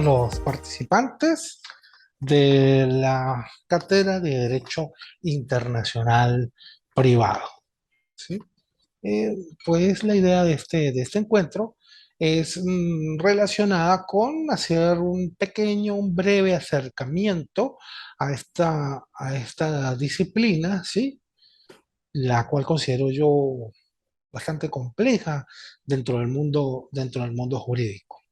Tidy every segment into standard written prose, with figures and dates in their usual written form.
los participantes de la cátedra de Derecho Internacional Privado. ¿Sí? Eh, pues la idea de este encuentro es relacionada con hacer un breve acercamiento a esta disciplina, ¿sí? La cual considero yo bastante compleja dentro del mundo jurídico.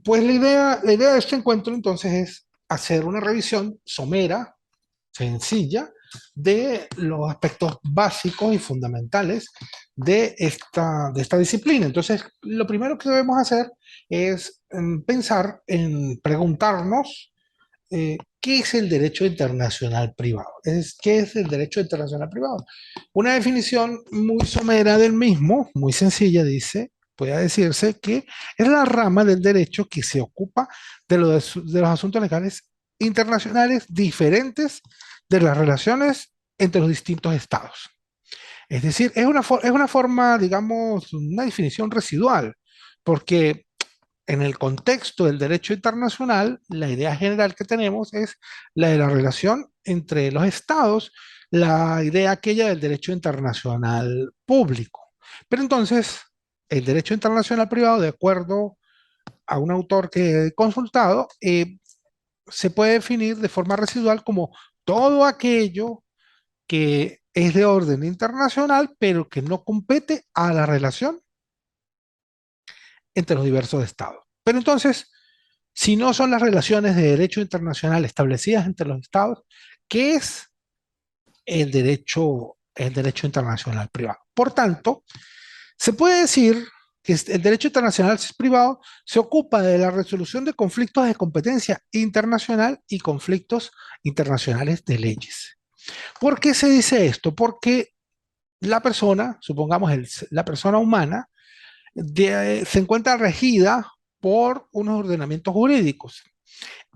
Pues la idea de este encuentro entonces es hacer una revisión somera, sencilla, de los aspectos básicos y fundamentales de esta disciplina. Entonces, lo primero que debemos hacer es pensar en preguntarnos ¿qué es el derecho internacional privado? ¿Qué es el derecho internacional privado? Una definición muy somera del mismo, muy sencilla, dice, puede decirse que es la rama del derecho que se ocupa de los asuntos legales internacionales diferentes de las relaciones entre los distintos estados. Es decir, es una forma, digamos, una definición residual, porque en el contexto del derecho internacional, la idea general que tenemos es la de la relación entre los estados, la idea aquella del derecho internacional público. Pero entonces, el derecho internacional privado, de acuerdo a un autor que he consultado, se puede definir de forma residual como todo aquello que es de orden internacional, pero que no compete a la relación entre los diversos estados. Pero entonces, si no son las relaciones de derecho internacional establecidas entre los estados, ¿qué es el derecho internacional privado? Por tanto, se puede decir que el derecho internacional privado se ocupa de la resolución de conflictos de competencia internacional y conflictos internacionales de leyes. ¿Por qué se dice esto? Porque la persona, supongamos la persona humana, se encuentra regida por unos ordenamientos jurídicos.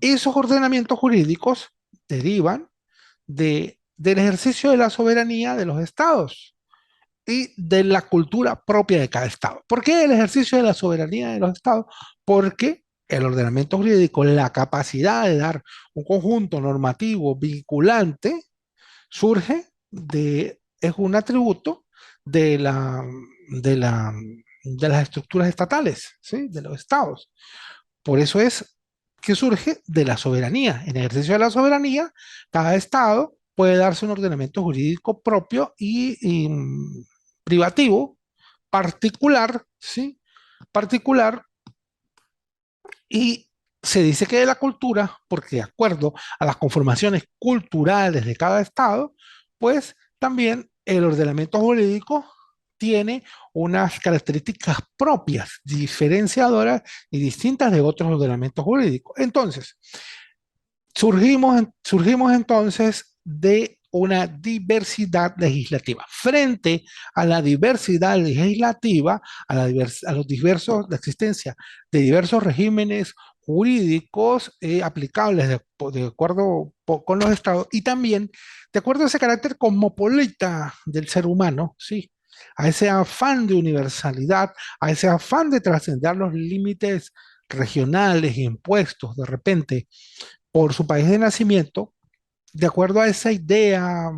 Esos ordenamientos jurídicos derivan del ejercicio de la soberanía de los estados y de la cultura propia de cada estado. ¿Por qué el ejercicio de la soberanía de los estados? Porque el ordenamiento jurídico, la capacidad de dar un conjunto normativo vinculante, es un atributo de de la, de las estructuras estatales, ¿sí? De los estados. Por eso es que surge de la soberanía. En el ejercicio de la soberanía, cada estado puede darse un ordenamiento jurídico propio y privativo, particular, ¿sí? Particular, y se dice que de la cultura, porque de acuerdo a las conformaciones culturales de cada estado, pues también el ordenamiento jurídico tiene unas características propias, diferenciadoras y distintas de otros ordenamientos jurídicos. Entonces, surgimos entonces de una diversidad legislativa. Frente a la diversidad legislativa, la existencia de diversos regímenes jurídicos aplicables de acuerdo con los estados y también de acuerdo a ese carácter cosmopolita del ser humano, ¿sí? A ese afán de universalidad, a ese afán de trascender los límites regionales y impuestos de repente por su país de nacimiento, de acuerdo a esa idea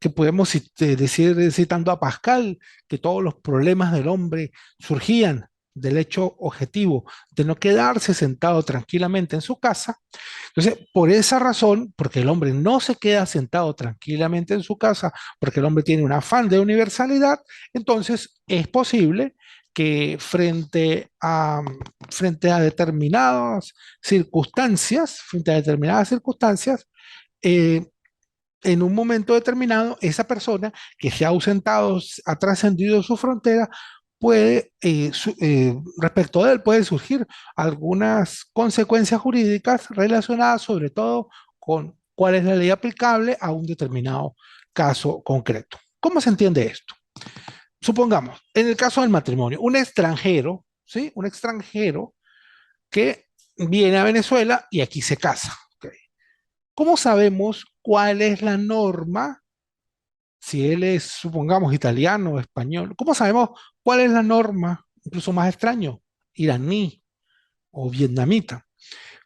que podemos decir, citando a Pascal, que todos los problemas del hombre surgían del hecho objetivo de no quedarse sentado tranquilamente en su casa. Entonces, por esa razón, porque el hombre no se queda sentado tranquilamente en su casa, porque el hombre tiene un afán de universalidad, entonces es posible que frente a frente a determinadas circunstancias, eh, en un momento determinado, esa persona que se ha ausentado, ha trascendido su frontera, respecto de él puede surgir algunas consecuencias jurídicas relacionadas sobre todo con cuál es la ley aplicable a un determinado caso concreto. ¿Cómo se entiende esto? Supongamos, en el caso del matrimonio, un extranjero, ¿sí? Un extranjero que viene a Venezuela y aquí se casa. ¿Ok? ¿Cómo sabemos cuál es la norma? Si él es, supongamos, italiano o español, ¿cómo sabemos cuál es la norma? Incluso más extraño, iraní. o vietnamita.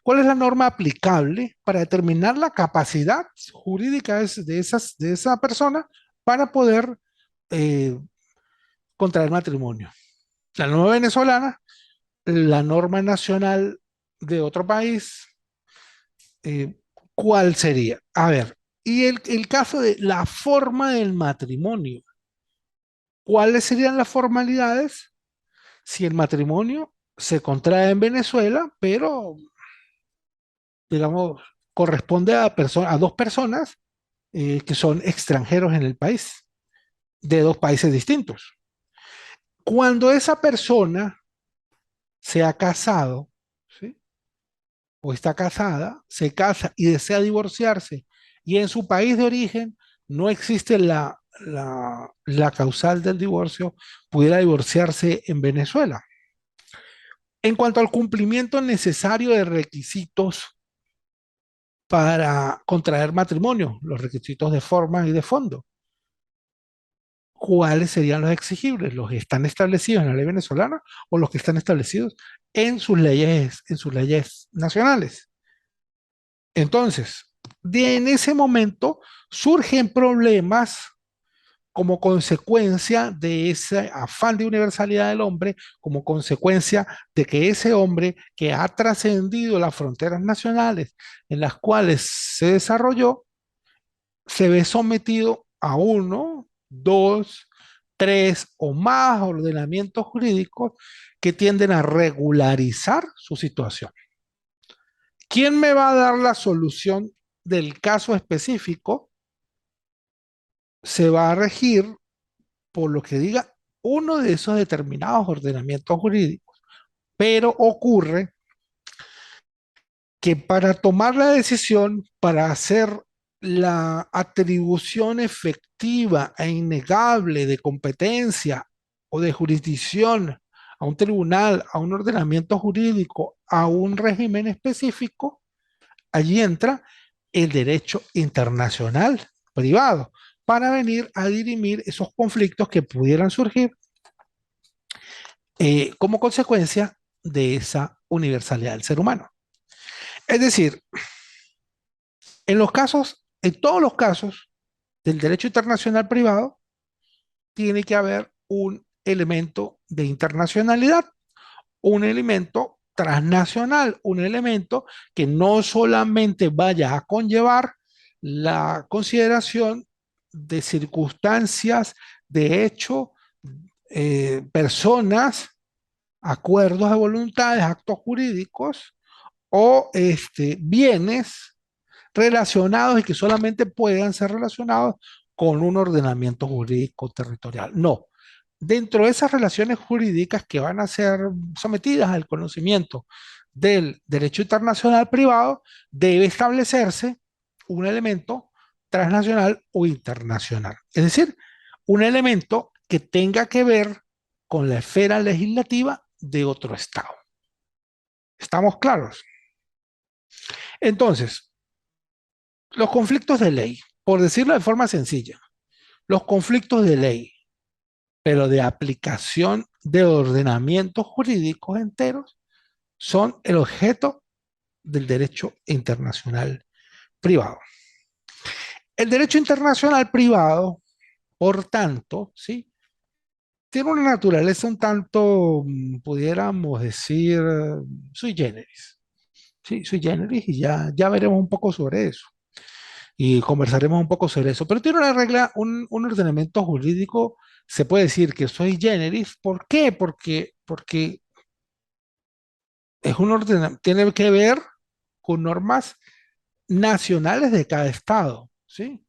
¿Cuál es la norma aplicable para determinar la capacidad jurídica de esa persona para poder eh, contraer matrimonio? La norma venezolana, la norma nacional de otro país, eh, ¿cuál sería? A ver, y el caso de la forma del matrimonio, ¿cuáles serían las formalidades si el matrimonio se contrae en Venezuela, pero, digamos, corresponde a dos personas que son extranjeros en el país, de dos países distintos? Cuando esa persona se ha casado, ¿sí? O está casada, se casa y desea divorciarse, y en su país de origen no existe la causal del divorcio, pudiera divorciarse en Venezuela. En cuanto al cumplimiento necesario de requisitos para contraer matrimonio, los requisitos de forma y de fondo, ¿cuáles serían los exigibles? ¿Los que están establecidos en la ley venezolana o los que están establecidos en sus leyes nacionales? Entonces, en ese momento surgen problemas como consecuencia de ese afán de universalidad del hombre, como consecuencia de que ese hombre que ha trascendido las fronteras nacionales en las cuales se desarrolló, se ve sometido a uno, dos, tres o más ordenamientos jurídicos que tienden a regularizar su situación. ¿Quién me va a dar la solución del caso específico? Se va a regir por lo que diga uno de esos determinados ordenamientos jurídicos. Pero ocurre que para tomar la decisión, para hacer la atribución efectiva e innegable de competencia o de jurisdicción a un tribunal, a un ordenamiento jurídico, a un régimen específico, allí entra el derecho internacional privado para venir a dirimir esos conflictos que pudieran surgir como consecuencia de esa universalidad del ser humano. Es decir, en todos los casos del derecho internacional privado, tiene que haber un elemento de internacionalidad, un elemento transnacional, un elemento que no solamente vaya a conllevar la consideración de circunstancias, de hecho, personas, acuerdos de voluntades, actos jurídicos o bienes relacionados y que solamente puedan ser relacionados con un ordenamiento jurídico territorial. No. Dentro de esas relaciones jurídicas que van a ser sometidas al conocimiento del derecho internacional privado, debe establecerse un elemento transnacional o internacional. Es decir, un elemento que tenga que ver con la esfera legislativa de otro Estado. ¿Estamos claros? Entonces, los conflictos de ley, por decirlo de forma sencilla, los conflictos de ley, pero de aplicación de ordenamientos jurídicos enteros, son el objeto del derecho internacional privado. El derecho internacional privado, por tanto, ¿sí? Tiene una naturaleza un tanto, pudiéramos decir, sui generis. Sí, sui generis, y ya veremos un poco sobre eso. Y conversaremos un poco sobre eso. Pero tiene una regla, un ordenamiento jurídico, se puede decir que sui generis. ¿Por qué? Porque es un tiene que ver con normas nacionales de cada estado, ¿sí?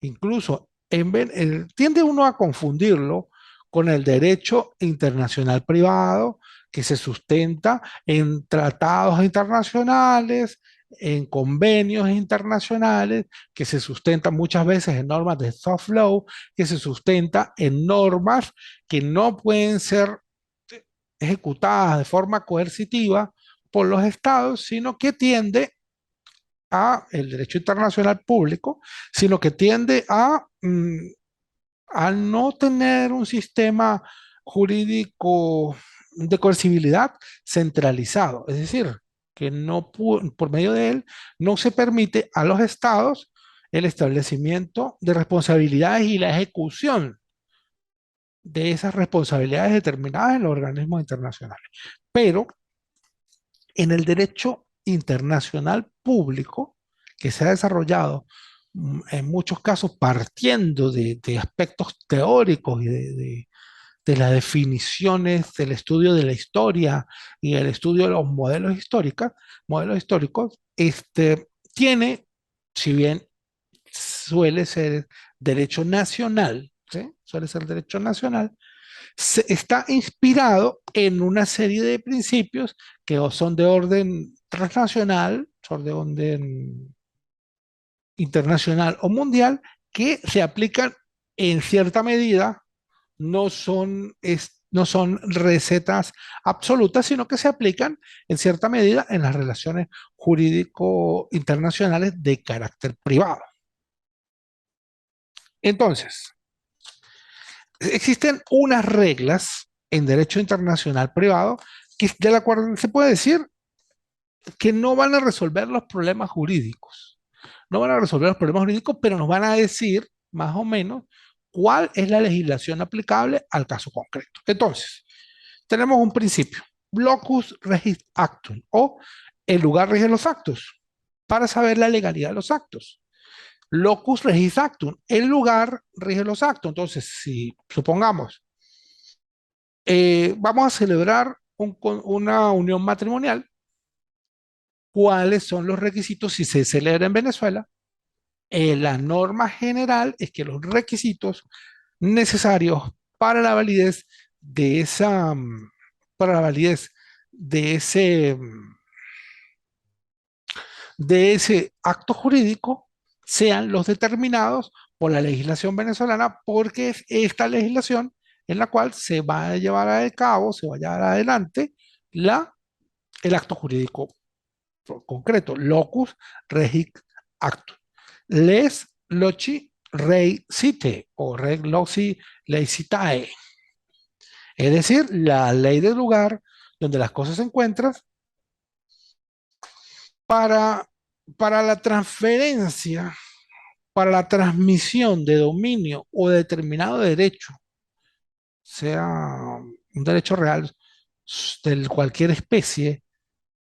Incluso tiende uno a confundirlo con el derecho internacional privado que se sustenta en tratados internacionales, en convenios internacionales, que se sustenta muchas veces en normas de soft law, que se sustenta en normas que no pueden ser ejecutadas de forma coercitiva por los estados, sino que tiende a el derecho internacional público, sino que tiende a no tener un sistema jurídico de coercibilidad centralizado, es decir, que por medio de él no se permite a los estados el establecimiento de responsabilidades y la ejecución de esas responsabilidades determinadas en los organismos internacionales. Pero en el derecho internacional público, que se ha desarrollado en muchos casos partiendo de aspectos teóricos y de las definiciones del estudio de la historia y el estudio de los modelos históricos, tiene, si bien suele ser derecho nacional, ¿sí? Suele ser derecho nacional, está inspirado en una serie de principios que o son de orden transnacional, son de orden internacional o mundial, que se aplican en cierta medida, no son recetas absolutas, sino que se aplican en cierta medida en las relaciones jurídico internacionales de carácter privado. Entonces, existen unas reglas en derecho internacional privado de la cual se puede decir que no van a resolver los problemas jurídicos. No van a resolver los problemas jurídicos, pero nos van a decir más o menos cuál es la legislación aplicable al caso concreto. Entonces, tenemos un principio, locus regis actum, o el lugar rige los actos, para saber la legalidad de los actos. Locus regis actum, el lugar rige los actos. Entonces, si supongamos, vamos a celebrar una unión matrimonial, ¿cuáles son los requisitos si se celebra en Venezuela? La norma general es que los requisitos necesarios para la validez de esa, para la validez de de ese acto jurídico sean los determinados por la legislación venezolana, porque es esta legislación en la cual se va a llevar a cabo, se va a llevar adelante el acto jurídico concreto, locus regit actus. Les loci rei cite o reg loci lei citae. Es decir, la ley del lugar donde las cosas se encuentran para, para la transferencia, para la transmisión de dominio o de determinado derecho, sea un derecho real de cualquier especie,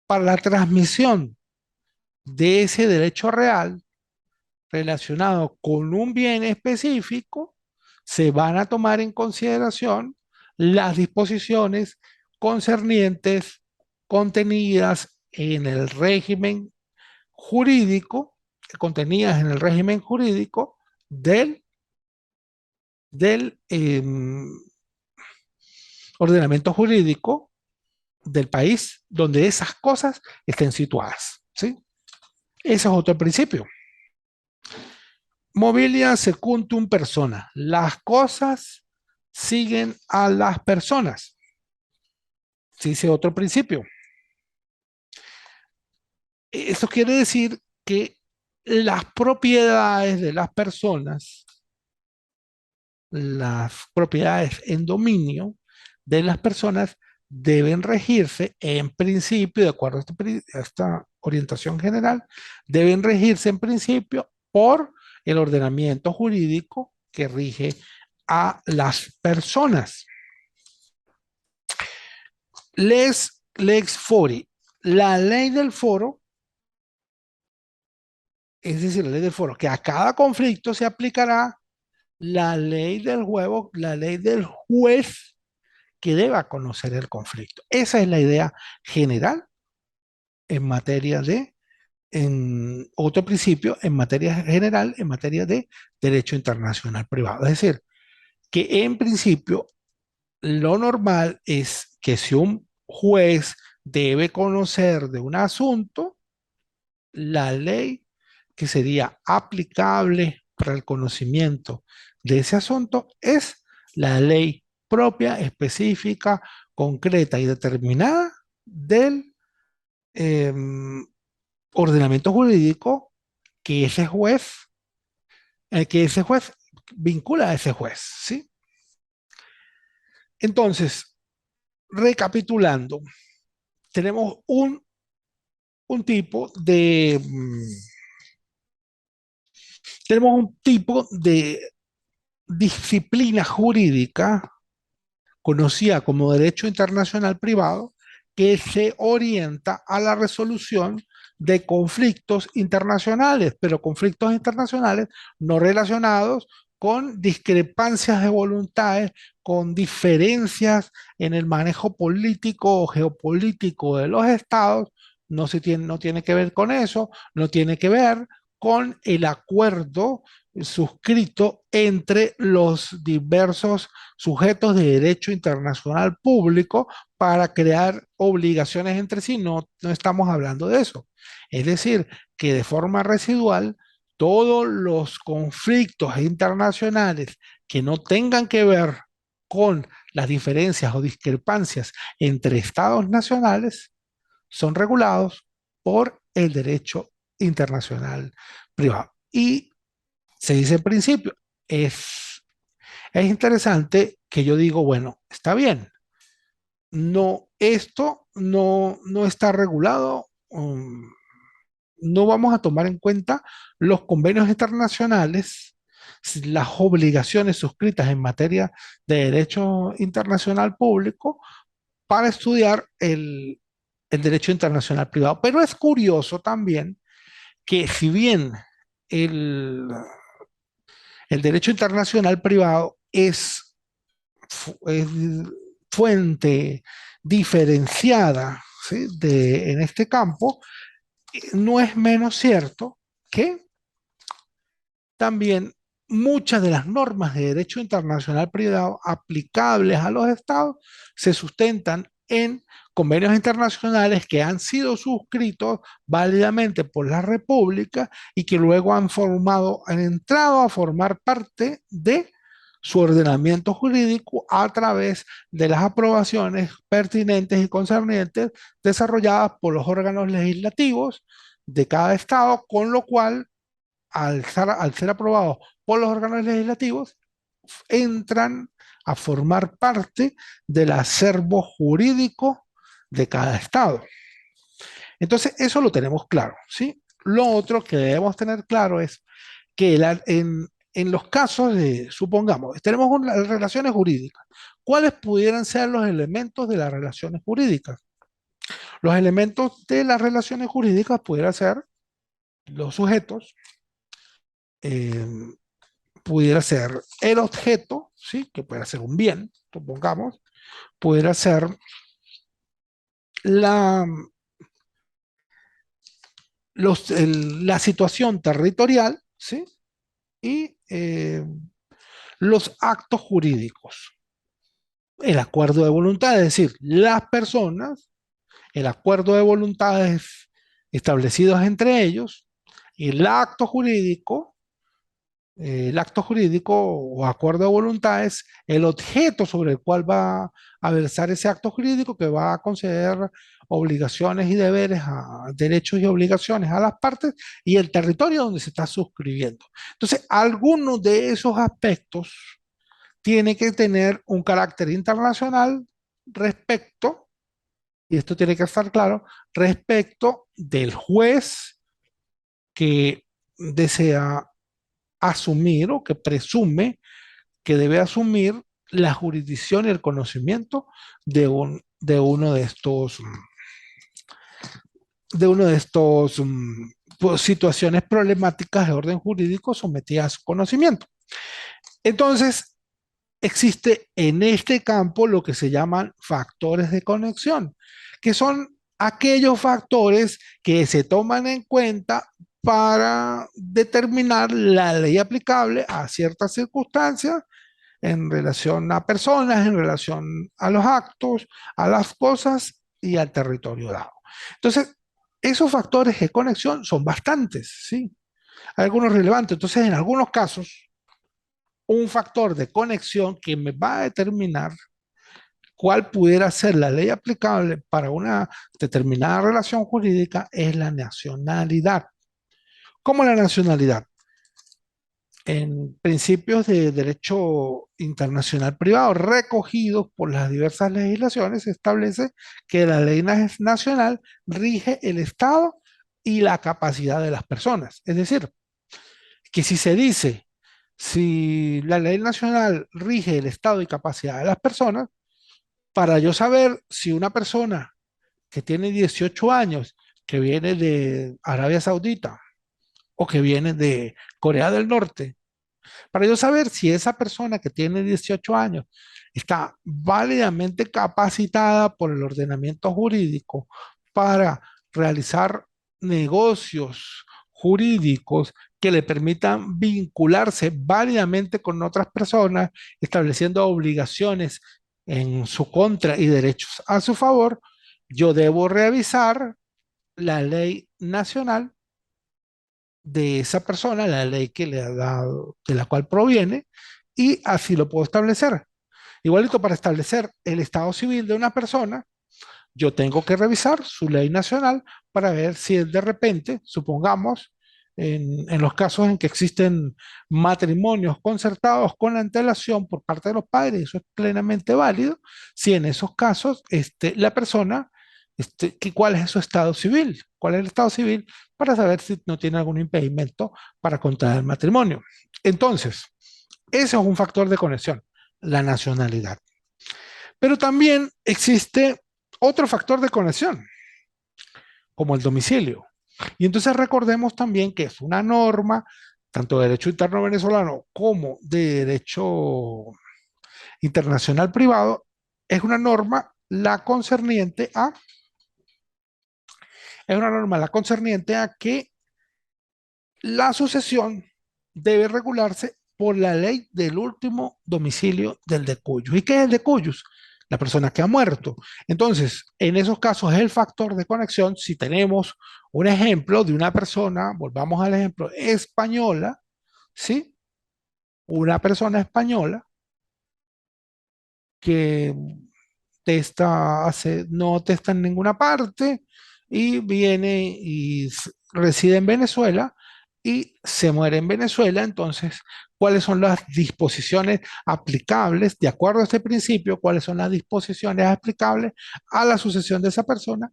para la transmisión de ese derecho real relacionado con un bien específico, se van a tomar en consideración las disposiciones concernientes contenidas en el régimen jurídico, contenidas en el régimen jurídico del ordenamiento jurídico del país donde esas cosas estén situadas, ¿sí? Ese es otro principio. Mobilia secundum persona. Las cosas siguen a las personas. Se dice otro principio. Eso quiere decir que las propiedades de las personas, las propiedades en dominio de las personas deben regirse en principio, de acuerdo a esta orientación general, deben regirse en principio por el ordenamiento jurídico que rige a las personas. Lex fori, la ley del foro, es decir, la ley del foro, que a cada conflicto se aplicará la ley del juego, la ley del juez que deba conocer el conflicto. Esa es la idea general en materia de, en otro principio, en materia general, en materia de derecho internacional privado. Es decir, que en principio lo normal es que si un juez debe conocer de un asunto, la ley que sería aplicable para el conocimiento de ese asunto es la ley propia, específica, concreta y determinada del eh, ordenamiento jurídico que que ese juez vincula a ese juez, ¿sí? Entonces, recapitulando, tenemos un tipo de, tenemos un tipo de disciplina jurídica conocida como derecho internacional privado, que se orienta a la resolución de conflictos internacionales, pero conflictos internacionales no relacionados con discrepancias de voluntades, con diferencias en el manejo político o geopolítico de los estados. No tiene que ver con eso, no tiene que ver con el acuerdo suscrito entre los diversos sujetos de derecho internacional público para crear obligaciones entre sí. No estamos hablando de eso. Es decir, que de forma residual, todos los conflictos internacionales que no tengan que ver con las diferencias o discrepancias entre estados nacionales son regulados por el derecho internacional privado. Y se dice en principio, es interesante que yo digo, bueno, está bien, no, esto no está regulado, no vamos a tomar en cuenta los convenios internacionales, las obligaciones suscritas en materia de derecho internacional público para estudiar el derecho internacional privado. Pero es curioso también que si bien el, el derecho internacional privado es fuente diferenciada, ¿sí?, en este campo, no es menos cierto que también muchas de las normas de derecho internacional privado aplicables a los estados se sustentan en convenios internacionales que han sido suscritos válidamente por la República y que luego han entrado a formar parte de su ordenamiento jurídico a través de las aprobaciones pertinentes y concernientes desarrolladas por los órganos legislativos de cada estado, con lo cual al ser aprobados por los órganos legislativos, entran a formar parte del acervo jurídico de cada estado. Entonces, eso lo tenemos claro, ¿sí? Lo otro que debemos tener claro es que en los casos de, supongamos, tenemos relaciones jurídicas. ¿Cuáles pudieran ser los elementos de las relaciones jurídicas? Los elementos de las relaciones jurídicas pudieran ser los sujetos, eh, pudiera ser el objeto, ¿sí?, que pudiera ser un bien, supongamos, pudiera ser la, la situación territorial, ¿sí?, y los actos jurídicos, el acuerdo de voluntad, es decir, las personas, el acuerdo de voluntades establecidos entre ellos, y el acto jurídico o acuerdo de voluntad es el objeto sobre el cual va a versar ese acto jurídico que va a conceder obligaciones y deberes, derechos y obligaciones a las partes y el territorio donde se está suscribiendo. Entonces, algunos de esos aspectos tiene que tener un carácter internacional respecto, y esto tiene que estar claro, respecto del juez que desea asumir o que presume que debe asumir la jurisdicción y el conocimiento de uno de uno de estos pues, situaciones problemáticas de orden jurídico sometidas a su conocimiento. Entonces, existe en este campo lo que se llaman factores de conexión, que son aquellos factores que se toman en cuenta para determinar la ley aplicable a ciertas circunstancias en relación a personas, en relación a los actos, a las cosas y al territorio dado. Entonces, esos factores de conexión son bastantes, ¿sí? Algunos relevantes. Entonces, en algunos casos, un factor de conexión que me va a determinar cuál pudiera ser la ley aplicable para una determinada relación jurídica es la nacionalidad. ¿Cómo la nacionalidad? En principios de derecho internacional privado recogidos por las diversas legislaciones establece que la ley nacional rige el Estado y la capacidad de las personas. Es decir, que si se dice, si la ley nacional rige el estado y capacidad de las personas, para yo saber si una persona que tiene 18 años, que viene de Arabia Saudita o que viene de Corea del Norte, para yo saber si esa persona que tiene 18 años está válidamente capacitada por el ordenamiento jurídico para realizar negocios jurídicos que le permitan vincularse válidamente con otras personas, estableciendo obligaciones en su contra y derechos a su favor, yo debo revisar la ley nacional de esa persona, la ley que le ha dado, de la cual proviene, y así lo puedo establecer. Igualito para establecer el estado civil de una persona, yo tengo que revisar su ley nacional para ver si de repente, supongamos, en los casos en que existen matrimonios concertados con antelación por parte de los padres, eso es plenamente válido, si en esos casos la persona, ¿cuál es su estado civil? ¿Cuál es el estado civil? Para saber si no tiene algún impedimento para contraer el matrimonio. Entonces, ese es un factor de conexión, la nacionalidad. Pero también existe otro factor de conexión, como el domicilio. Y entonces recordemos también que es una norma, tanto de derecho interno venezolano como de derecho internacional privado, es una norma la concerniente a, es una norma la concerniente a que la sucesión debe regularse por la ley del último domicilio del decuyus. ¿Y qué es el decuyus? La persona que ha muerto. Entonces, en esos casos es el factor de conexión. Si tenemos un ejemplo de una persona, volvamos al ejemplo, española, ¿sí? Una persona española que no testa en ninguna parte y viene y reside en Venezuela y se muere en Venezuela. Entonces, ¿cuáles son las disposiciones aplicables de acuerdo a este principio? ¿Cuáles son las disposiciones aplicables a la sucesión de esa persona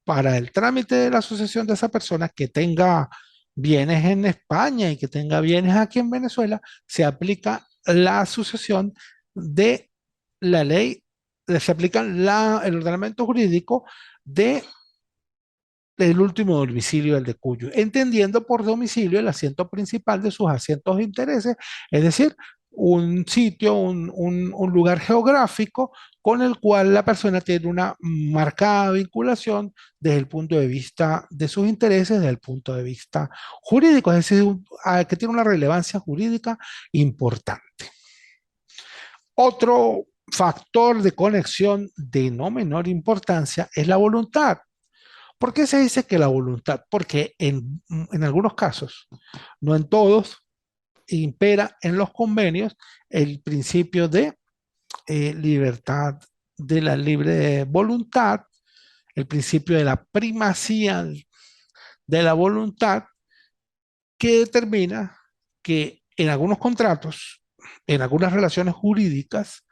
para el trámite de la sucesión de esa persona que tenga bienes en España y que tenga bienes aquí en Venezuela? Se aplica la sucesión de la ley, se aplica el ordenamiento jurídico de el último domicilio del de Cuyo, entendiendo por domicilio el asiento principal de sus asientos de intereses, es decir, un sitio, un lugar geográfico con el cual la persona tiene una marcada vinculación desde el punto de vista de sus intereses, desde el punto de vista jurídico, es decir, que tiene una relevancia jurídica importante. Otro factor de conexión de no menor importancia es la voluntad. ¿Por qué se dice que la voluntad? Porque en algunos casos, no en todos, impera en los convenios el principio de libertad, de la libre voluntad, el principio de la primacía de la voluntad, que determina que en algunos contratos, en algunas relaciones jurídicas,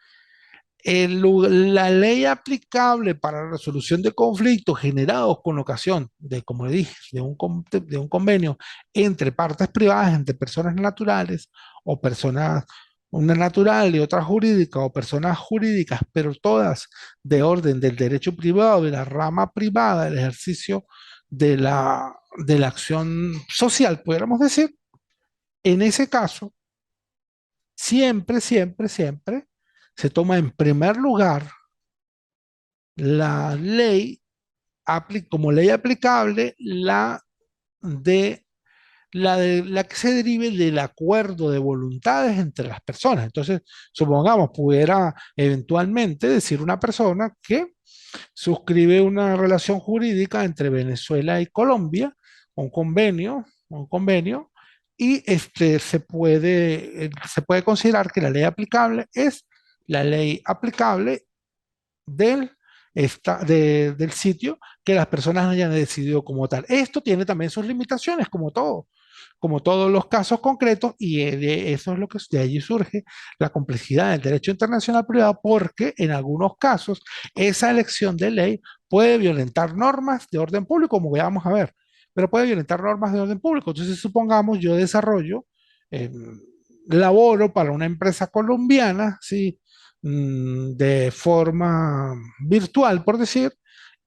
la ley aplicable para la resolución de conflictos generados con ocasión de, como le dije, de un convenio entre partes privadas, entre personas naturales o personas, una natural y otra jurídica o personas jurídicas, pero todas de orden del derecho privado, de la rama privada, del ejercicio de la acción social, podríamos decir, en ese caso, siempre se toma en primer lugar la ley, como ley aplicable, de la que se derive del acuerdo de voluntades entre las personas. Entonces, supongamos, pudiera eventualmente decir una persona que suscribe una relación jurídica entre Venezuela y Colombia, un convenio, y se puede considerar que la ley aplicable es la ley aplicable del, del sitio que las personas hayan decidido como tal. Esto tiene también sus limitaciones, como todo. como todos los casos concretos, y de eso es lo que de allí surge la complejidad del derecho internacional privado, porque en algunos casos esa elección de ley puede violentar normas de orden público, como vamos a ver, pero puede violentar normas de orden público. Entonces, supongamos yo desarrollo, eh, laboro para una empresa colombiana, ¿sí? De forma virtual, por decir,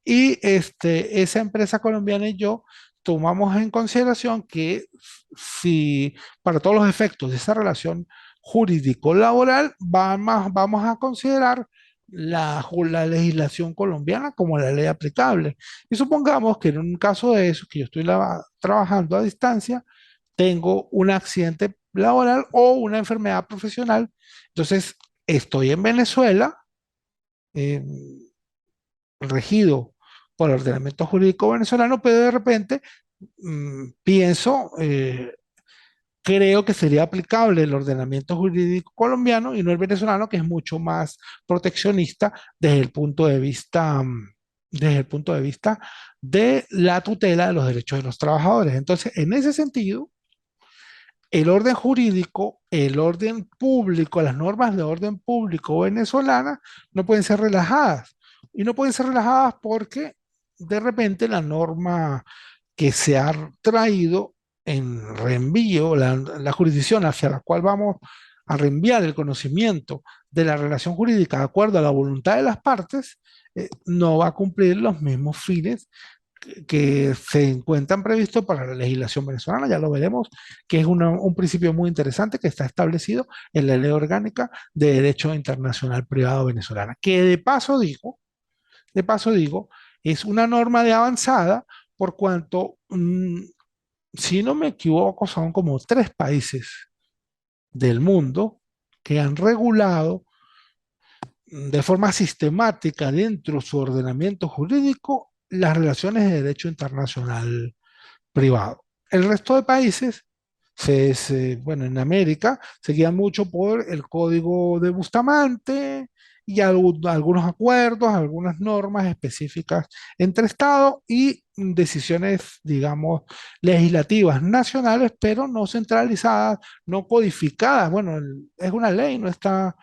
y esa empresa colombiana y yo tomamos en consideración que si para todos los efectos de esa relación jurídico-laboral vamos a considerar la legislación colombiana como la ley aplicable. Y supongamos que en un caso de eso, que yo estoy trabajando a distancia, tengo un accidente laboral o una enfermedad profesional, entonces estoy en Venezuela, eh, regido por el ordenamiento jurídico venezolano, pero de repente pienso, creo que sería aplicable el ordenamiento jurídico colombiano y no el venezolano, que es mucho más proteccionista desde el punto de vista, desde el punto de vista de la tutela de los derechos de los trabajadores. Entonces, en ese sentido, el orden jurídico, el orden público, las normas de orden público venezolana no pueden ser relajadas. Y no pueden ser relajadas porque de repente la norma que se ha traído en reenvío, la jurisdicción hacia la cual vamos a reenviar el conocimiento de la relación jurídica de acuerdo a la voluntad de las partes, no va a cumplir los mismos fines que se encuentran previstos para la legislación venezolana. Ya lo veremos, que es un principio muy interesante que está establecido en la Ley Orgánica de Derecho Internacional Privado venezolana, que de paso digo, es una norma de avanzada por cuanto, si no me equivoco, son como 3 países del mundo que han regulado de forma sistemática dentro de su ordenamiento jurídico las relaciones de derecho internacional privado. El resto de países, bueno, en América se guían mucho por el código de Bustamante y algunos acuerdos, algunas normas específicas entre estados y decisiones, digamos, legislativas nacionales, pero no centralizadas, no codificadas. Bueno, es una ley, no está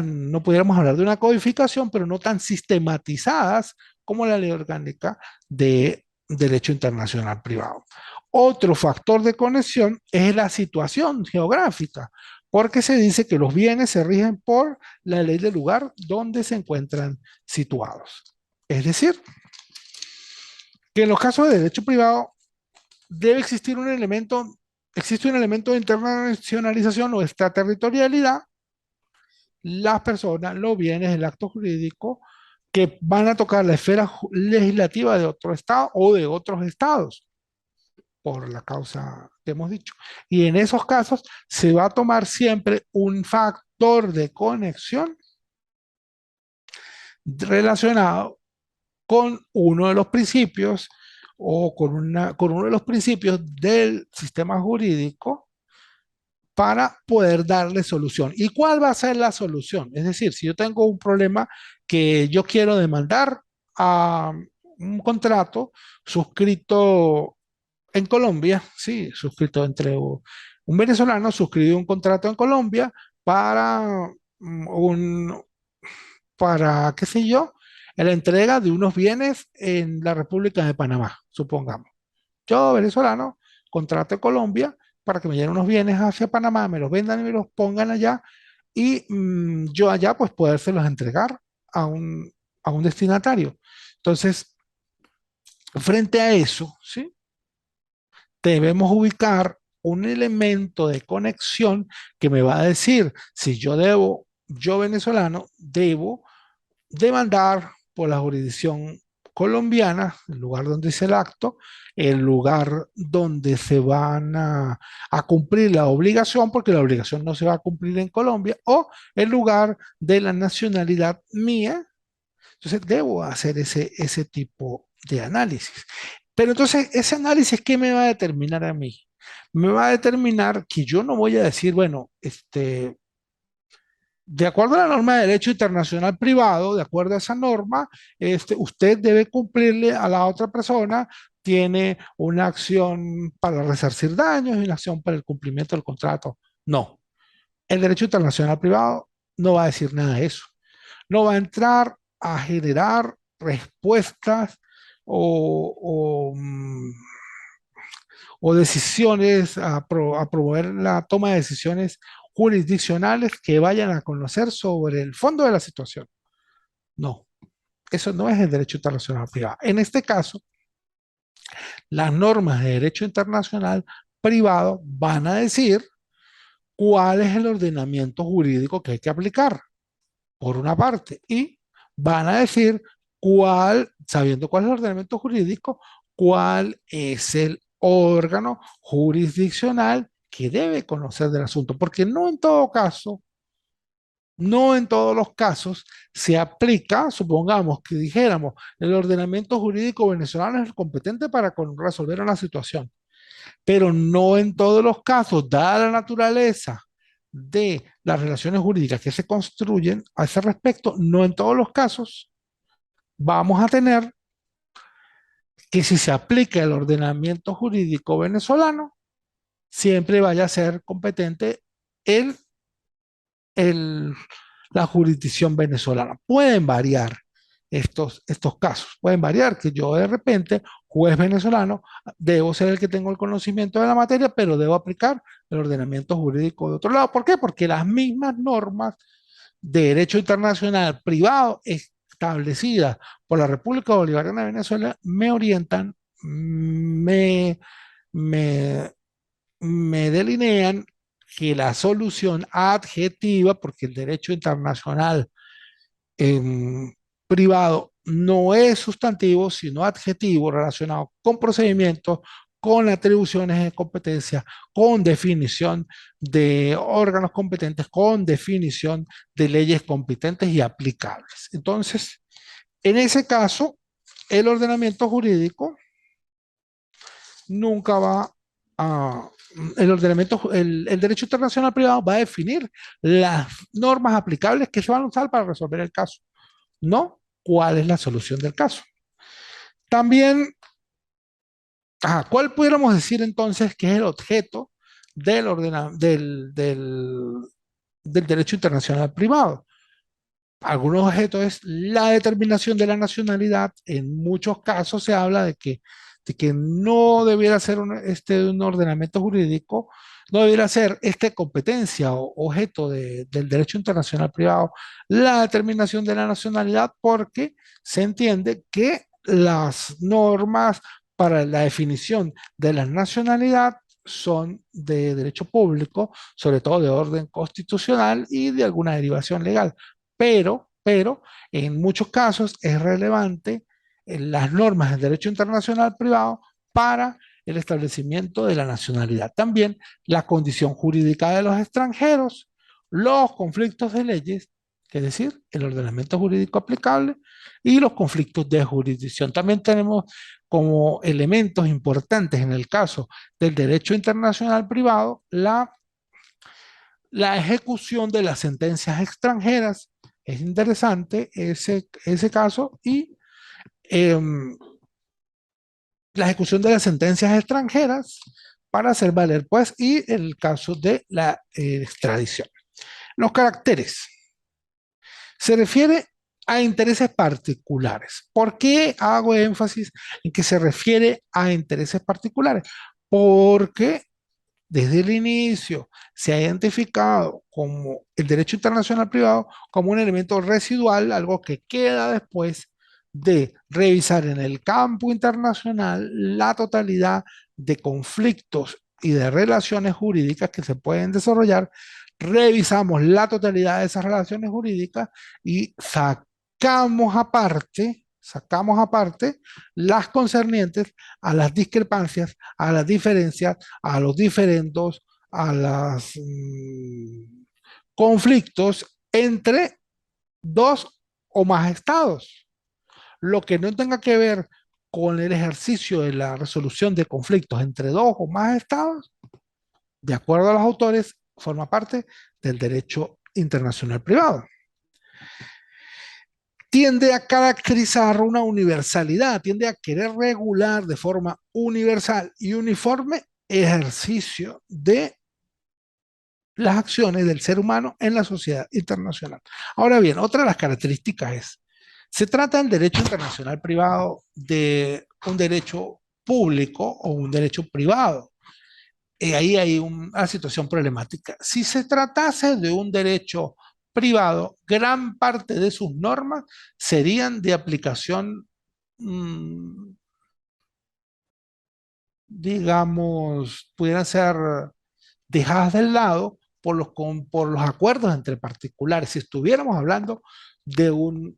no pudiéramos hablar de una codificación, pero no tan sistematizadas como la ley orgánica de derecho internacional privado. Otro factor de conexión es la situación geográfica, porque se dice que los bienes se rigen por la ley del lugar donde se encuentran situados. Es decir, que en los casos de derecho privado debe existir existe un elemento de internacionalización o extraterritorialidad, las personas, los bienes, el acto jurídico que van a tocar la esfera legislativa de otro estado o de otros estados, por la causa que hemos dicho. Y en esos casos se va a tomar siempre un factor de conexión relacionado con uno de los principios o con uno de los principios del sistema jurídico para poder darle solución. ¿Y cuál va a ser la solución? Es decir, si yo tengo un problema que yo quiero demandar a un contrato suscrito en Colombia, sí, suscrito entre un venezolano, suscribió un contrato en Colombia para para, qué sé yo, la entrega de unos bienes en la República de Panamá, supongamos. Yo, venezolano, contrato en Colombia para que me lleven unos bienes hacia Panamá, me los vendan y me los pongan allá y yo allá pues podérselos entregar a a un destinatario. Entonces, frente a eso, ¿sí? Debemos ubicar un elemento de conexión que me va a decir si yo venezolano, debo demandar por la jurisdicción colombiana, el lugar donde es el acto, el lugar donde se van a cumplir la obligación, porque la obligación no se va a cumplir en Colombia, o el lugar de la nacionalidad mía. Entonces, debo hacer ese tipo de análisis. Pero entonces, ese análisis, ¿qué me va a determinar a mí? Me va a determinar que yo no voy a decir, bueno, de acuerdo a la norma de derecho internacional privado, de acuerdo a esa norma, usted debe cumplirle a la otra persona tiene una acción para resarcir daños y una acción para el cumplimiento del contrato. No, el derecho internacional privado no va a decir nada de eso. No va a entrar a generar respuestas o decisiones, a promover la toma de decisiones jurisdiccionales que vayan a conocer sobre el fondo de la situación. No, eso no es el derecho internacional privado. En este caso, las normas de derecho internacional privado van a decir cuál es el ordenamiento jurídico que hay que aplicar, por una parte, y van a decir sabiendo cuál es el ordenamiento jurídico, cuál es el órgano jurisdiccional que debe conocer del asunto, porque no en todo caso, no en todos los casos se aplica, supongamos que dijéramos, el ordenamiento jurídico venezolano es el competente para resolver una situación, pero no en todos los casos, dada la naturaleza de las relaciones jurídicas que se construyen a ese respecto, no en todos los casos vamos a tener que si se aplica el ordenamiento jurídico venezolano, siempre vaya a ser competente el, el, la jurisdicción venezolana. Pueden variar estos casos, pueden variar que yo de repente, juez venezolano, debo ser el que tengo el conocimiento de la materia, pero debo aplicar el ordenamiento jurídico de otro lado. ¿Por qué? Porque las mismas normas de derecho internacional privado establecidas por la República Bolivariana de Venezuela me orientan, me, me delinean que la solución adjetiva, porque el derecho internacional en privado no es sustantivo, sino adjetivo relacionado con procedimientos, con atribuciones de competencia, con definición de órganos competentes, con definición de leyes competentes y aplicables. Entonces, en ese caso, el ordenamiento jurídico nunca va a... El derecho internacional privado va a definir las normas aplicables que se van a usar para resolver el caso, no cuál es la solución del caso. También, ¿cuál pudiéramos decir entonces que es el objeto del derecho internacional privado? Algunos objetos es la determinación de la nacionalidad. En muchos casos se habla de que no debiera ser un ordenamiento jurídico, no debiera ser esta competencia o objeto del derecho internacional privado, la determinación de la nacionalidad, porque se entiende que las normas para la definición de la nacionalidad son de derecho público, sobre todo de orden constitucional y de alguna derivación legal, pero en muchos casos es relevante las normas del derecho internacional privado para el establecimiento de la nacionalidad. También la condición jurídica de los extranjeros, los conflictos de leyes, es decir, el ordenamiento jurídico aplicable y los conflictos de jurisdicción. También tenemos como elementos importantes en el caso del derecho internacional privado la ejecución de las sentencias extranjeras. Es interesante ese caso y eh, la ejecución de las sentencias extranjeras para hacer valer, pues, y el caso de la extradición. Los caracteres. Se refiere a intereses particulares. ¿Por qué hago énfasis en que se refiere a intereses particulares? Porque desde el inicio se ha identificado como el derecho internacional privado como un elemento residual, algo que queda después de revisar en el campo internacional la totalidad de conflictos y de relaciones jurídicas que se pueden desarrollar. Revisamos la totalidad de esas relaciones jurídicas y sacamos aparte las concernientes a las discrepancias, a las diferencias, a los diferendos, a los conflictos entre dos o más estados. Lo que no tenga que ver con el ejercicio de la resolución de conflictos entre dos o más estados, de acuerdo a los autores, forma parte del derecho internacional privado. tiende a caracterizar una universalidad, tiende a querer regular de forma universal y uniforme ejercicio de las acciones del ser humano en la sociedad internacional. Ahora bien, otra de las características es, se trata del derecho internacional privado de un derecho público o un derecho privado. Ahí hay una situación problemática. Si se tratase de un derecho privado, gran parte de sus normas serían de aplicación, mmm, digamos, pudieran ser dejadas de lado por los acuerdos entre particulares. Si estuviéramos hablando de un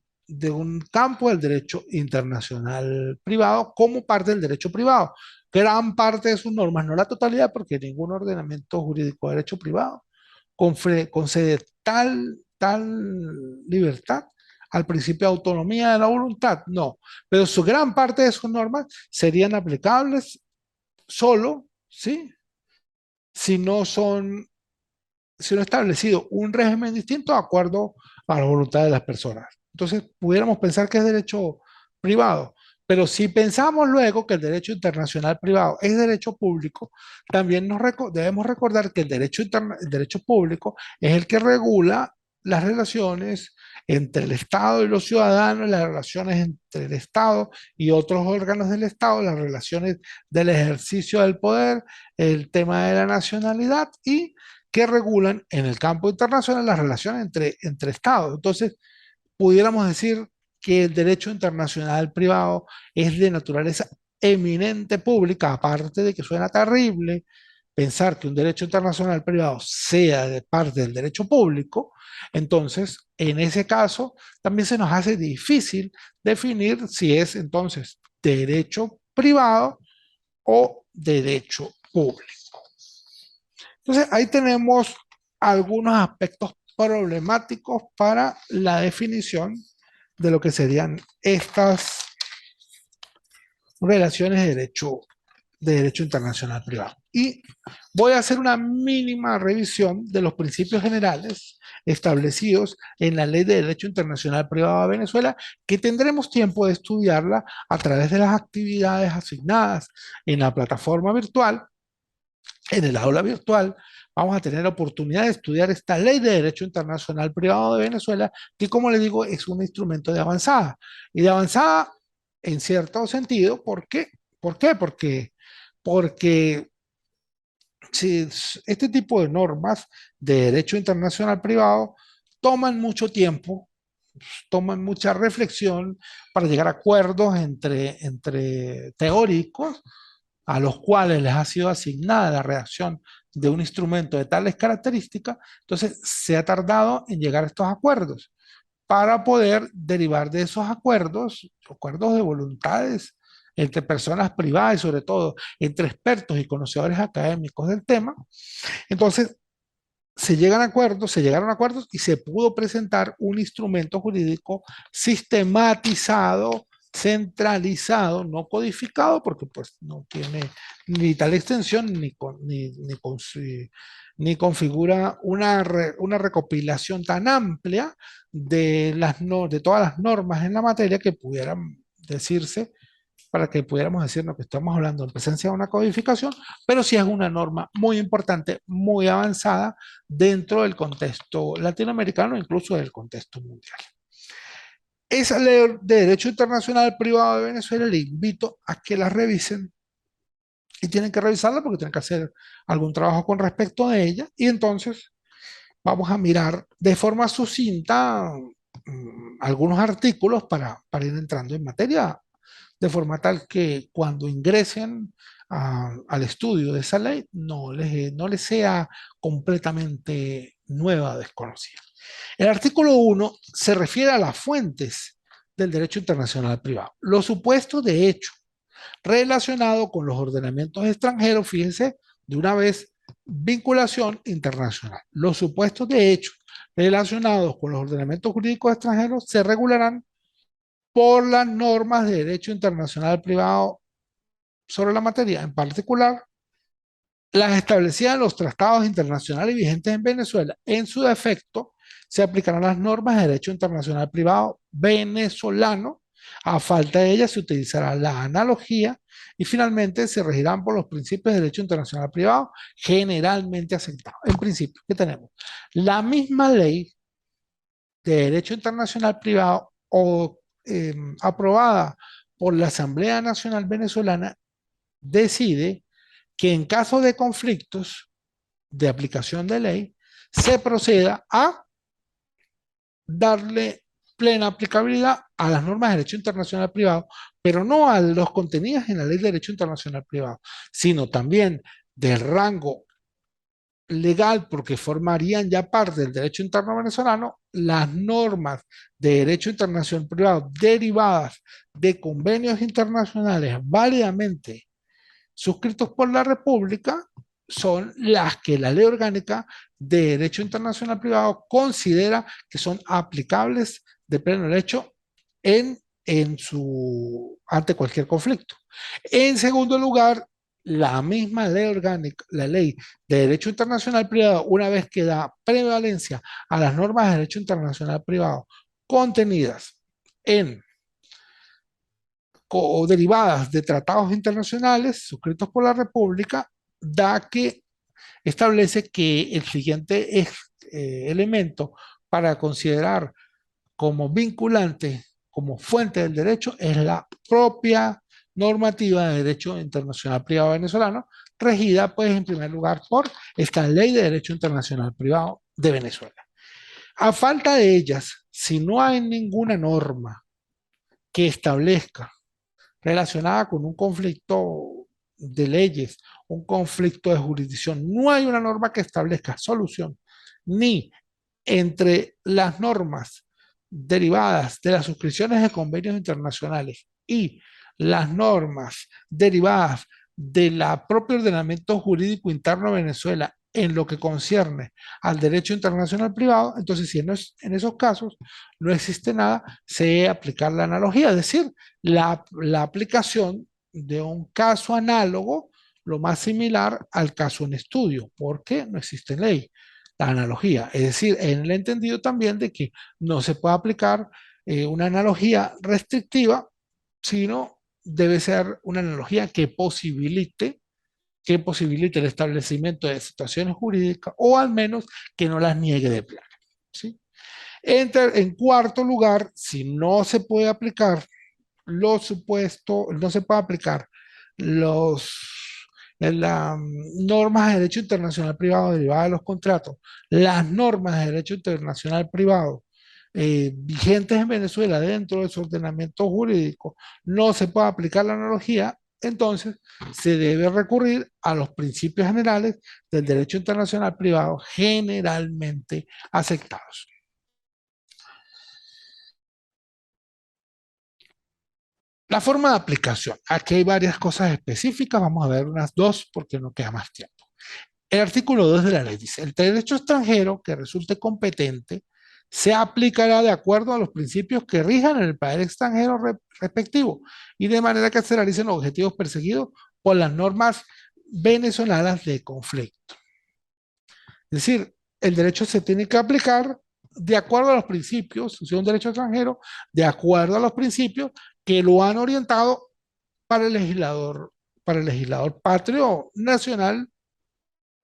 campo del derecho internacional privado como parte del derecho privado, gran parte de sus normas, no la totalidad, porque ningún ordenamiento jurídico de derecho privado concede tal libertad al principio de autonomía de la voluntad, no, pero su gran parte de sus normas serían aplicables solo, ¿sí? Si no son, si no ha establecido un régimen distinto de acuerdo a la voluntad de las personas. Entonces, pudiéramos pensar que es derecho privado, pero si pensamos luego que el derecho internacional privado es derecho público, también debemos recordar que el derecho público es el que regula las relaciones entre el Estado y los ciudadanos, las relaciones entre el Estado y otros órganos del Estado, las relaciones del ejercicio del poder, el tema de la nacionalidad y que regulan en el campo internacional las relaciones entre estados. Entonces, pudiéramos decir que el derecho internacional privado es de naturaleza eminente pública, aparte de que suena terrible pensar que un derecho internacional privado sea de parte del derecho público, entonces, en ese caso, también se nos hace difícil definir si es entonces derecho privado o derecho público. Entonces, ahí tenemos algunos aspectos problemáticos para la definición de lo que serían estas relaciones de derecho internacional privado. Y voy a hacer una mínima revisión de los principios generales establecidos en la Ley de Derecho Internacional Privado de Venezuela, que tendremos tiempo de estudiarla a través de las actividades asignadas en la plataforma virtual, en el aula virtual. Vamos a tener la oportunidad de estudiar esta ley de derecho internacional privado de Venezuela, que como les digo es un instrumento de avanzada. Y de avanzada en cierto sentido, ¿por qué? ¿Por qué? Porque si este tipo de normas de derecho internacional privado toman mucho tiempo, toman mucha reflexión para llegar a acuerdos entre teóricos a los cuales les ha sido asignada la redacción de un instrumento de tales características, entonces se ha tardado en llegar a estos acuerdos para poder derivar de esos acuerdos, acuerdos de voluntades entre personas privadas y sobre todo entre expertos y conocedores académicos del tema. Entonces, se llegaron a acuerdos y se pudo presentar un instrumento jurídico sistematizado, centralizado, no codificado, porque pues no tiene ni tal extensión ni configura una recopilación tan amplia de, de todas las normas en la materia que pudieran decirse para que pudiéramos decirnos que estamos hablando en presencia de una codificación, pero sí es una norma muy importante, muy avanzada dentro del contexto latinoamericano, incluso del contexto mundial. Esa ley de derecho internacional privado de Venezuela, le invito a que la revisen y tienen que revisarla porque tienen que hacer algún trabajo con respecto a ella y entonces vamos a mirar de forma sucinta algunos artículos para ir entrando en materia de forma tal que cuando ingresen al estudio de esa ley no les sea completamente nueva o desconocida. El artículo 1 se refiere a las fuentes del derecho internacional privado. Los supuestos de hecho relacionados con los ordenamientos extranjeros, fíjense, de una vez, vinculación internacional. Los supuestos de hecho relacionados con los ordenamientos jurídicos extranjeros se regularán por las normas de derecho internacional privado sobre la materia, en particular las establecidas en los tratados internacionales vigentes en Venezuela, en su defecto, se aplicarán las normas de derecho internacional privado venezolano. A falta de ellas se utilizará la analogía y finalmente se regirán por los principios de derecho internacional privado generalmente aceptados. En principio, ¿qué tenemos? La misma ley de derecho internacional privado o aprobada por la Asamblea Nacional Venezolana decide que en caso de conflictos de aplicación de ley, se proceda a darle plena aplicabilidad a las normas de derecho internacional privado, pero no a los contenidos en la ley de derecho internacional privado, sino también del rango legal, porque formarían ya parte del derecho interno venezolano, las normas de derecho internacional privado derivadas de convenios internacionales válidamente suscritos por la República son las que la ley orgánica de derecho internacional privado considera que son aplicables de pleno derecho ante cualquier conflicto. En segundo lugar, la misma ley orgánica, la ley de derecho internacional privado, una vez que da prevalencia a las normas de derecho internacional privado contenidas en o derivadas de tratados internacionales suscritos por la República, da que establece que el siguiente elemento para considerar como vinculante, como fuente del derecho, es la propia normativa de derecho internacional privado venezolano, regida pues en primer lugar por esta ley de derecho internacional privado de Venezuela. A falta de ellas, si no hay ninguna norma que establezca relacionada con un conflicto de leyes, un conflicto de jurisdicción. No hay una norma que establezca solución ni entre las normas derivadas de las suscripciones de convenios internacionales y las normas derivadas del propio ordenamiento jurídico interno de Venezuela en lo que concierne al derecho internacional privado. Entonces, si en esos casos no existe nada, se debe aplicar la analogía, es decir, la aplicación de un caso análogo lo más similar al caso en estudio, porque no existe ley. La analogía, es decir, en el entendido también de que no se puede aplicar una analogía restrictiva, sino debe ser una analogía que posibilite el establecimiento de situaciones jurídicas o al menos que no las niegue de plano. ¿Sí? En cuarto lugar, si no se puede aplicar los supuestos, no se puede aplicar los, las normas de derecho internacional privado derivadas de los contratos, las normas de derecho internacional privado vigentes en Venezuela dentro de su ordenamiento jurídico, no se puede aplicar la analogía, entonces se debe recurrir a los principios generales del derecho internacional privado generalmente aceptados. La forma de aplicación. Aquí hay varias cosas específicas. Vamos a ver unas dos porque no queda más tiempo. El artículo 2 de la ley dice, el derecho extranjero que resulte competente se aplicará de acuerdo a los principios que rijan en el país extranjero respectivo y de manera que se realicen los objetivos perseguidos por las normas venezolanas de conflicto. Es decir, el derecho se tiene que aplicar de acuerdo a los principios, si es un derecho extranjero, de acuerdo a los principios que lo han orientado para el legislador patrio nacional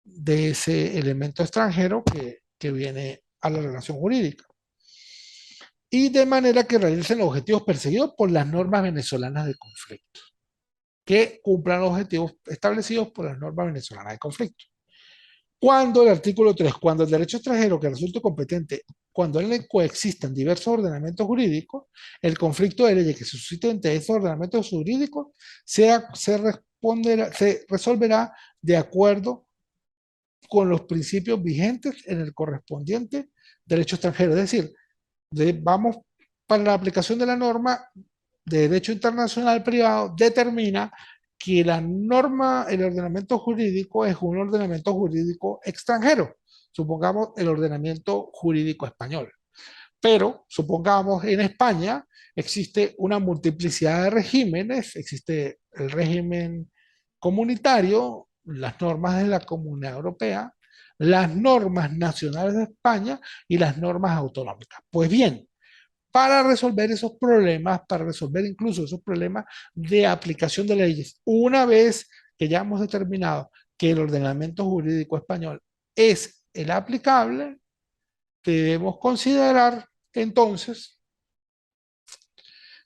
de ese elemento extranjero que viene a la relación jurídica. Y de manera que realicen los objetivos perseguidos por las normas venezolanas de conflicto, que cumplan los objetivos establecidos por las normas venezolanas de conflicto. Cuando el artículo 3, cuando el derecho extranjero que resulte competente, cuando en él coexistan diversos ordenamientos jurídicos, el conflicto de leyes que se suscite entre esos ordenamientos jurídicos se resolverá de acuerdo con los principios vigentes en el correspondiente derecho extranjero. Es decir, vamos para la aplicación de la norma de derecho internacional privado, determina que la norma, el ordenamiento jurídico es un ordenamiento jurídico extranjero. Supongamos el ordenamiento jurídico español. Pero supongamos en España existe una multiplicidad de regímenes, existe el régimen comunitario, las normas de la Comunidad Europea, las normas nacionales de España y las normas autonómicas. Pues bien, para resolver esos problemas, para resolver incluso esos problemas de aplicación de leyes, una vez que ya hemos determinado que el ordenamiento jurídico español es el aplicable, debemos considerar entonces,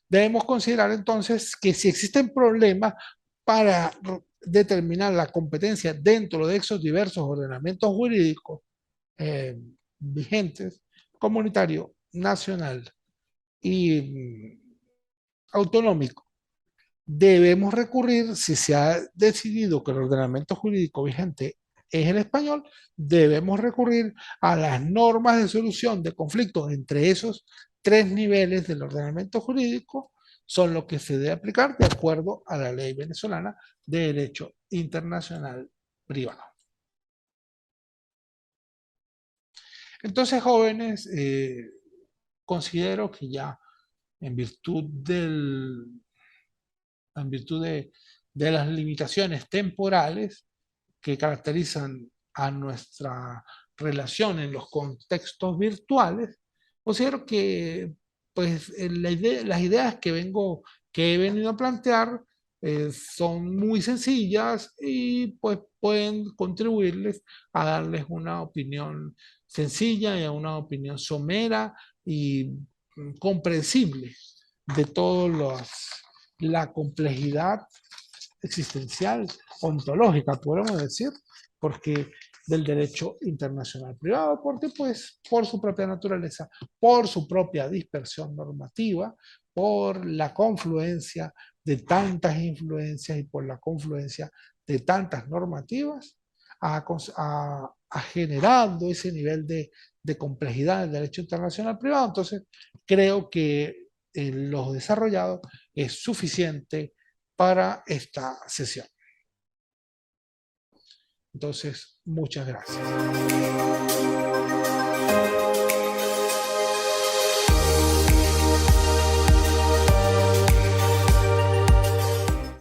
debemos considerar entonces que si existen problemas para determinar la competencia dentro de esos diversos ordenamientos jurídicos vigentes, comunitario, nacional y autonómico, debemos recurrir, si se ha decidido que el ordenamiento jurídico vigente es el español, debemos recurrir a las normas de solución de conflictos entre esos tres niveles del ordenamiento jurídico, son lo que se debe aplicar de acuerdo a la ley venezolana de derecho internacional privado. Entonces, jóvenes, considero que ya en virtud de las limitaciones temporales que caracterizan a nuestra relación en los contextos virtuales, considero que pues, las ideas que he venido a plantear son muy sencillas y pues pueden contribuirles a darles una opinión sencilla y a una opinión somera y comprensible de toda la complejidad existencial, ontológica, podemos decir, porque del derecho internacional privado, porque pues por su propia naturaleza, por su propia dispersión normativa, por la confluencia de tantas influencias y por la confluencia de tantas normativas, ha generado ese nivel de complejidad del derecho internacional privado. Entonces, creo que lo desarrollado es suficiente para esta sesión. Entonces, muchas gracias.